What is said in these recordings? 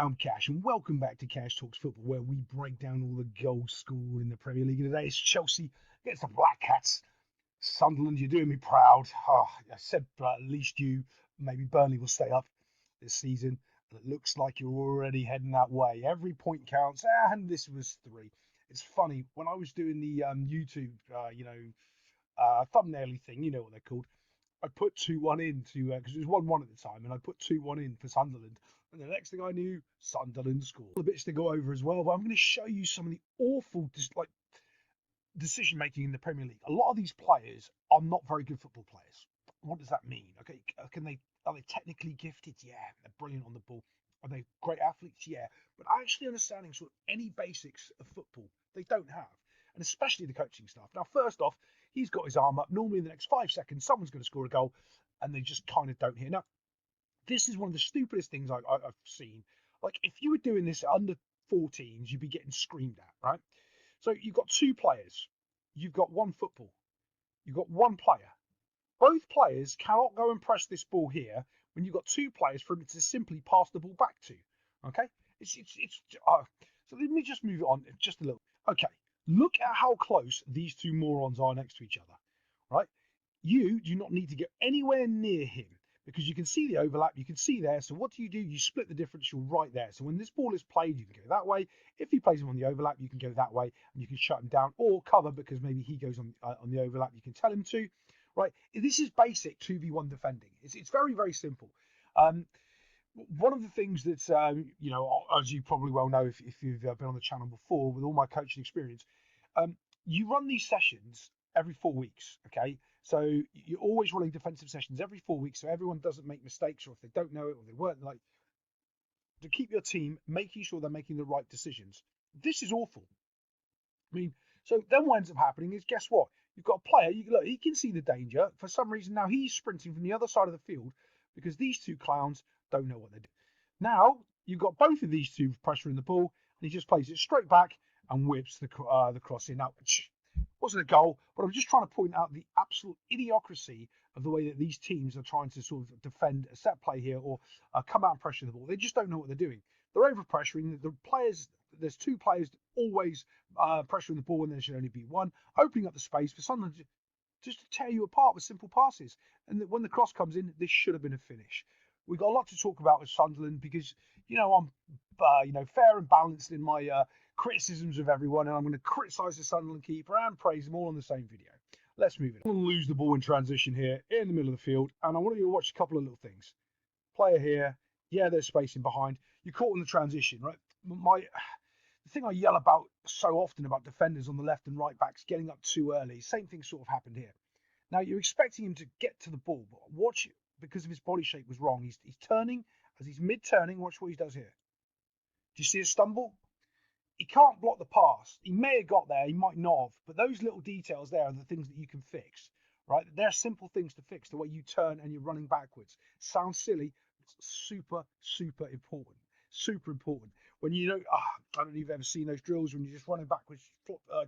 I'm Cash, and welcome back to Cash Talks Football, where we break down all the goals scored in the Premier League. And today it's Chelsea against the Black Cats. Sunderland, you're doing me proud. I said at least you, maybe Burnley will stay up this season. And it looks like you're already heading that way. Every point counts, and this was 3. It's funny, when I was doing the YouTube, thumbnail thing, you know what they're called. I put 2-1 in to because it was 1-1 at the time, and I put 2-1 in for Sunderland. And the next thing I knew, Sunderland scored. A bits to go over as well, but I'm going to show you some of the awful decision making in the Premier League. A lot of these players are not very good football players. What does that mean? Okay, are they technically gifted? Yeah, they're brilliant on the ball. Are they great athletes? Yeah, but actually understanding sort of any basics of football, they don't have, and especially the coaching staff. Now, first off, he's got his arm up. Normally, in the next 5 seconds, someone's going to score a goal, and they just kind of don't hear. Now, this is one of the stupidest things I've seen. Like, if you were doing this under 14s, you'd be getting screamed at, right? So you've got 2 players. You've got 1 football. You've got 1 player. Both players cannot go and press this ball here when you've got 2 players for him to simply pass the ball back to. Okay? So let me just move it on just a little. Okay. Look at how close these 2 morons are next to each other, right? You do not need to get anywhere near him because you can see the overlap, you can see there. So what do? You split the difference, you're right there. So when this ball is played, you can go that way. If he plays him on the overlap, you can go that way, and you can shut him down or cover because maybe he goes on the overlap. You can tell him to, right? This is basic 2v1 defending. It's very, very simple. One of the things that, as you probably well know if you've been on the channel before, with all my coaching experience, you run these sessions every 4 weeks, okay? So you're always running defensive sessions every 4 weeks so everyone doesn't make mistakes, or if they don't know it or they weren't, like, to keep your team making sure they're making the right decisions. This is awful. I mean, so then what ends up happening is, guess what? You've got a player, look, he can see the danger. For some reason, now he's sprinting from the other side of the field because these 2 clowns don't know what they're doing. Now, you've got both of these 2 pressuring the ball, and he just plays it straight back and whips the cross in. Now, wasn't a goal, but I'm just trying to point out the absolute idiocracy of the way that these teams are trying to sort of defend a set play here or come out and pressure the ball. They just don't know what they're doing. They're over pressuring. The players, there's 2 players always pressuring the ball, and there should only be 1, opening up the space for someone just to tear you apart with simple passes. And when the cross comes in, this should have been a finish. We've got a lot to talk about with Sunderland because, I'm, fair and balanced in my criticisms of everyone, and I'm going to criticise the Sunderland keeper and praise them all on the same video. Let's move it. I'm going to lose the ball in transition here in the middle of the field, and I want you to watch a couple of little things. Player here, yeah, there's spacing behind. You're caught in the transition, right? The thing I yell about so often about defenders on the left and right backs getting up too early, same thing sort of happened here. Now, you're expecting him to get to the ball, but watch it. Because of his body shape was wrong. He's turning, as he's mid-turning, watch what he does here. Do you see a stumble? He can't block the pass. He may have got there, he might not have, but those little details there are the things that you can fix, right? They're simple things to fix, the way you turn and you're running backwards. Sounds silly, it's super, super important. Super important. When I don't know if you've ever seen those drills when you're just running backwards,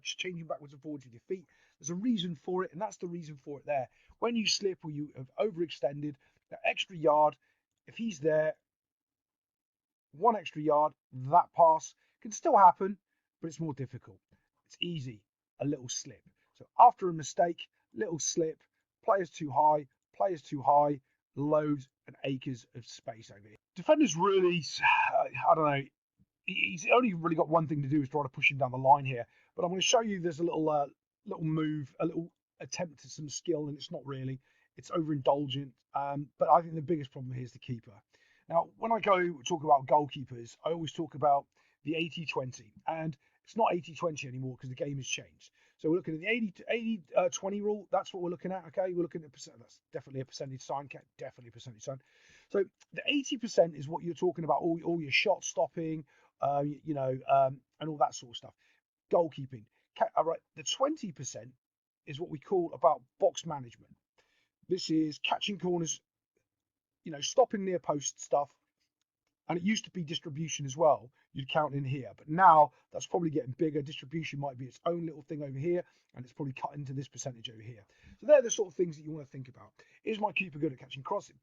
changing backwards and forwards with your feet. There's a reason for it, and that's the reason for it there. When you slip or you have overextended, that extra yard, if he's there, 1 extra yard, that pass can still happen, but it's more difficult. It's easy, a little slip. So after a mistake, little slip, players too high, loads and acres of space over here. Defenders really, I don't know, he's only really got one thing to do is try to push him down the line here. But I'm going to show you there's a little move, a little attempt at some skill, and it's not really. It's overindulgent. But I think the biggest problem here is the keeper. Now, when I go talk about goalkeepers, I always talk about the 80-20, and it's not 80-20 anymore because the game has changed. So we're looking at the 80-20 rule. That's what we're looking at. Okay, we're looking at percent. That's definitely a percentage sign. Definitely a percentage sign. So the 80% is what you're talking about, all your shot stopping, and all that sort of stuff. Goalkeeping. All right, the 20% is what we call about box management. This is catching corners, stopping near post stuff. And it used to be distribution as well. You'd count in here. But now that's probably getting bigger. Distribution might be its own little thing over here. And it's probably cut into this percentage over here. So they're the sort of things that you want to think about. Is my keeper good at catching crosses?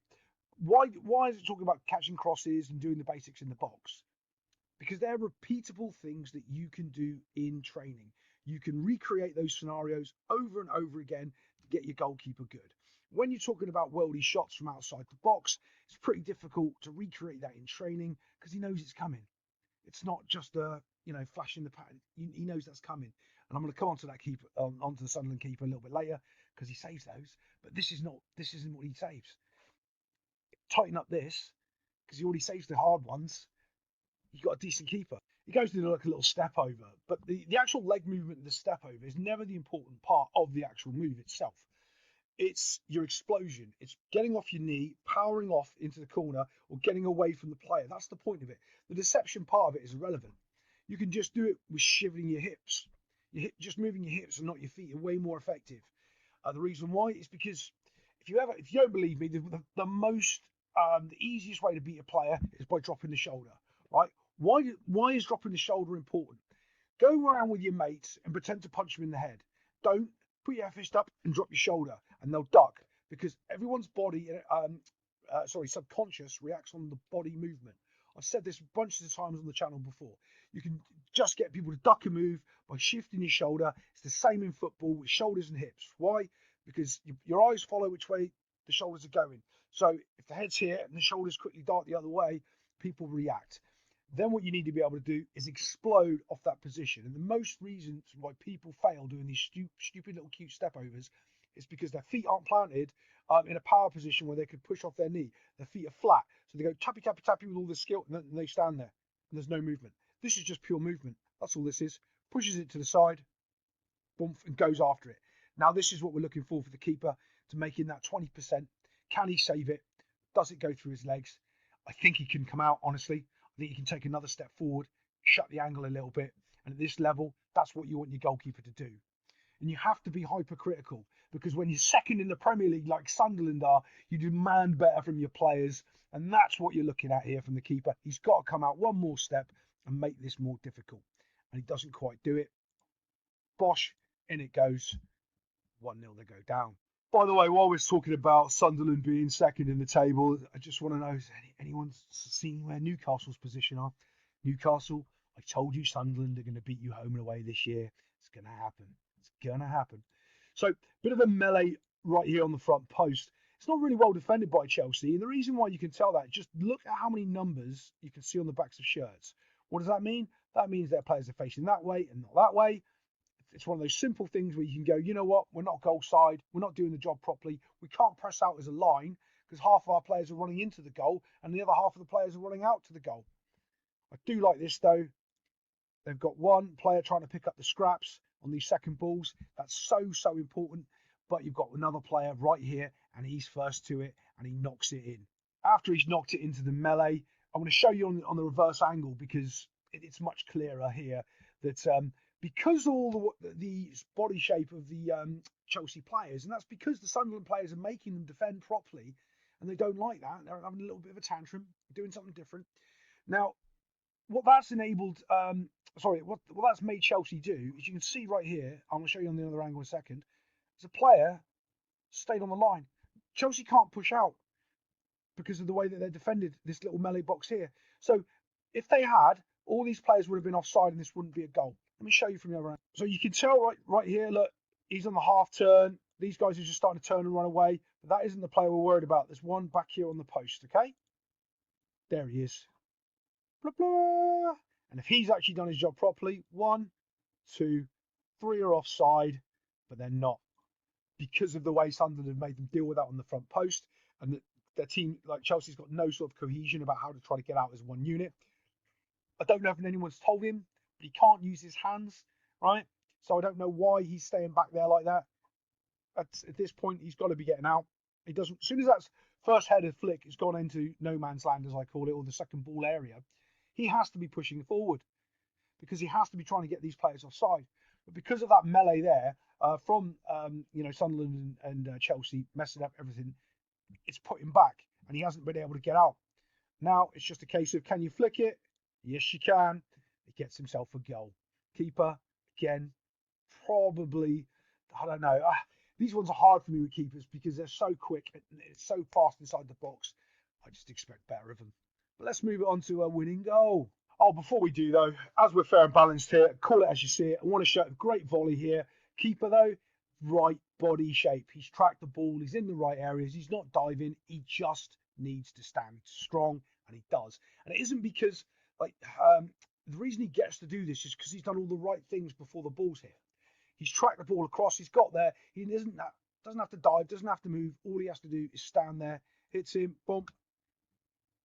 Why is it talking about catching crosses and doing the basics in the box? because they're repeatable things that you can do in training. You can recreate those scenarios over and over again to get your goalkeeper good. When you're talking about worldy shots from outside the box, it's pretty difficult to recreate that in training because he knows it's coming. It's not just a flash in the pan. He knows that's coming. And I'm going to come on to that keeper, onto the Sunderland keeper a little bit later because he saves those. But this isn't what he saves. Tighten up this because he already saves the hard ones. You've got a decent keeper. He goes to do like a little step over, but the actual leg movement of the step over is never the important part of the actual move itself. It's your explosion. It's getting off your knee, powering off into the corner, or getting away from the player. That's the point of it. The deception part of it is irrelevant. You can just do it with shivering your hips. Just moving your hips and not your feet are way more effective. The reason why is because if you don't believe me, the easiest way to beat a player is by dropping the shoulder, right? Why is dropping the shoulder important? Go around with your mates and pretend to punch them in the head. Don't put your fist up and drop your shoulder, and they'll duck because everyone's body, subconscious reacts on the body movement. I've said this bunches of times on the channel before. You can just get people to duck and move by shifting your shoulder. It's the same in football with shoulders and hips. Why? Because your eyes follow which way the shoulders are going. So if the head's here and the shoulders quickly dart the other way, people react. Then what you need to be able to do is explode off that position. And the most reasons why people fail doing these stupid little cute step overs is because their feet aren't planted in a power position where they could push off their knee. Their feet are flat. So they go tappy, tappy, tappy with all the skill, and then they stand there. And there's no movement. This is just pure movement. That's all this is. Pushes it to the side, boom, and goes after it. Now this is what we're looking for the keeper to make in that 20%. Can he save it? Does it go through his legs? I think he can come out, honestly. I think he can take another step forward, shut the angle a little bit. And at this level, that's what you want your goalkeeper to do. And you have to be hypercritical because when you're second in the Premier League like Sunderland are, you demand better from your players. And that's what you're looking at here from the keeper. He's got to come out one more step and make this more difficult. And he doesn't quite do it. Bosh, in it goes. 1-0, they go down. By the way, while we're talking about Sunderland being second in the table, I just want to know, has anyone seen where Newcastle's position are? Newcastle, I told you Sunderland are going to beat you home and away this year. It's going to happen. It's going to happen. So, bit of a melee right here on the front post. It's not really well defended by Chelsea, and the reason why you can tell that, just look at how many numbers you can see on the backs of shirts. What does that mean? That means their players are facing that way and not that way. It's one of those simple things where you can go, you know what, we're not goal side, we're not doing the job properly, we can't press out as a line because half of our players are running into the goal and the other half of the players are running out to the goal. I do like this though. They've got one player trying to pick up the scraps on these second balls. That's so important. But you've got another player right here and he's first to it and he knocks it in. After he's knocked it into the melee, I'm going to show you on the reverse angle because it's much clearer here that because all the body shape of the Chelsea players, and that's because the Sunderland players are making them defend properly, and they don't like that. They're having a little bit of a tantrum, doing something different. Now, what that's enabled, what that's made Chelsea do is you can see right here. I'm going to show you on the other angle in a second. As a player stayed on the line. Chelsea can't push out because of the way that they're defended this little melee box here. So if they had, all these players would have been offside and this wouldn't be a goal. Let me show you from the other end. So you can tell right here, look, he's on the half turn. These guys are just starting to turn and run away. But that isn't the player we're worried about. There's one back here on the post, okay? There he is. Blah, blah. And if he's actually done his job properly, 1, 2, 3 are offside, but they're not. Because of the way Sunderland have made them deal with that on the front post. And that their team, like Chelsea's got no sort of cohesion about how to try to get out as one unit. I don't know if anyone's told him, but he can't use his hands, right? So I don't know why he's staying back there like that. At this point, he's got to be getting out. He doesn't. As soon as that first headed flick has gone into no man's land, as I call it, or the second ball area, he has to be pushing forward because he has to be trying to get these players offside. But because of that melee there from Sunderland and Chelsea messing up everything, it's put him back, and he hasn't been able to get out. Now it's just a case of, can you flick it? Yes, you can. He gets himself a goal. Keeper, again, probably, I don't know. These ones are hard for me with keepers because they're so quick and it's so fast inside the box. I just expect better of them. But let's move it on to a winning goal. Oh, before we do though, as we're fair and balanced here, call it as you see it. I want to show a great volley here. Keeper though, right body shape. He's tracked the ball. He's in the right areas. He's not diving. He just needs to stand strong, and he does. And it isn't because like the reason he gets to do this is because he's done all the right things before the ball's here. He's tracked the ball across. He's got there. He doesn't have to dive. Doesn't have to move. All he has to do is stand there. Hits him. Boom.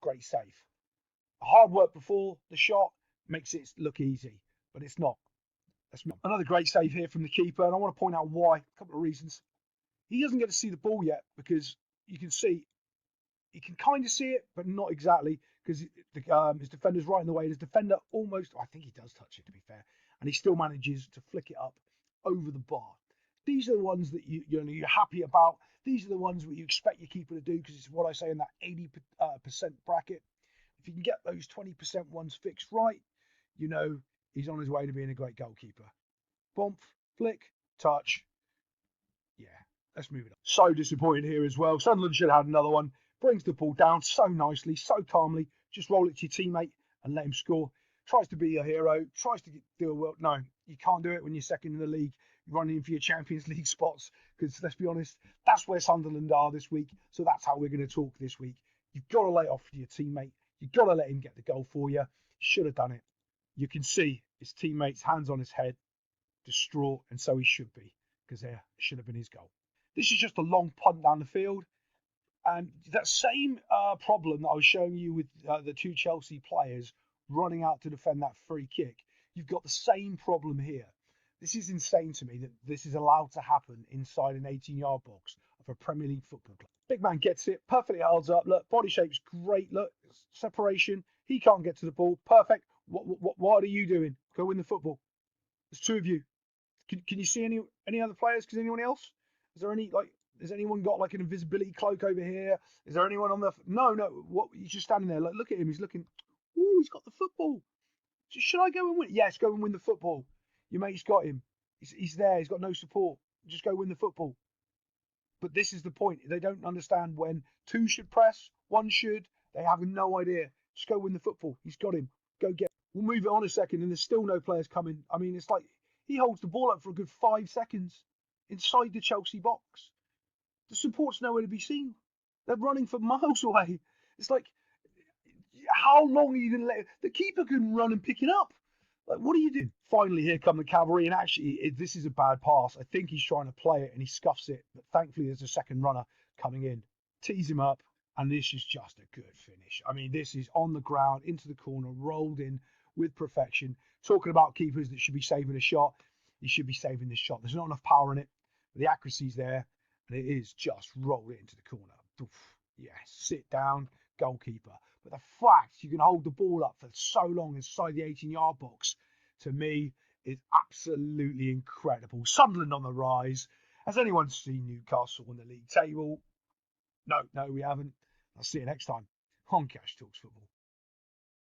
Great save. Hard work before the shot makes it look easy, but it's not. That's another great save here from the keeper, and I want to point out why. A couple of reasons. He doesn't get to see the ball yet because you can see, he can kind of see it, but not exactly because his defender's right in the way. His defender almost, I think he does touch it to be fair, and he still manages to flick it up over the bar. These are the ones that you're happy about. These are the ones that you expect your keeper to do because it's what I say in that 80% bracket. If you can get those 20% ones fixed right, you know he's on his way to being a great goalkeeper. Bump, flick, touch. Yeah, let's move it on. So disappointed here as well. Sunderland should have had another one. Brings the ball down so nicely, so calmly. Just roll it to your teammate and let him score. Tries to be a hero. Tries to do a world. No, you can't do it when you're second in the league. You're running in for your Champions League spots. Because let's be honest, that's where Sunderland are this week. So that's how we're going to talk this week. You've got to lay off for your teammate. You've got to let him get the goal for you. Should have done it. You can see his teammates' hands on his head, distraught, and so he should be, because there should have been his goal. This is just a long punt down the field, and that same problem that I was showing you with the two Chelsea players running out to defend that free kick, you've got the same problem here. This is insane to me that this is allowed to happen inside an 18-yard box of a Premier League football club. Big man gets it, perfectly holds up. Look, body shape's great. Look, separation. He can't get to the ball. Perfect. What are you doing? Go win the football. There's two of you. Can you see any other players? Because anyone else? Is there any has anyone got like an invisibility cloak over here? Is there anyone on the? No. What? He's just standing there. Like, look at him. He's looking. Oh, he's got the football. Should I go and win? Yes, go and win the football. Your mate's got him. He's there. He's got no support. Just go win the football. But this is the point. They don't understand when two should press, one should. They have no idea. Just go win the football. He's got him. Go get. We'll move it on a second, and there's still no players coming. I mean, it's like he holds the ball up for a good 5 seconds inside the Chelsea box. The support's nowhere to be seen. They're running for miles away. It's like, how long are you going to let it? The keeper can run and pick it up. Like, what are you doing? Finally, here come the cavalry, and actually, this is a bad pass. I think he's trying to play it, and he scuffs it. But thankfully, there's a second runner coming in. Tees him up, and this is just a good finish. I mean, this is on the ground, into the corner, rolled in with perfection. Talking about keepers that should be saving a shot, he should be saving this shot. There's not enough power in it, but the accuracy's there, and it is just rolled it into the corner. Oof. Yeah, sit down, goalkeeper. But the fact you can hold the ball up for so long inside the 18-yard box, to me, is absolutely incredible. Sunderland on the rise. Has anyone seen Newcastle on the league table? No, we haven't. I'll see you next time on Cash Talks Football.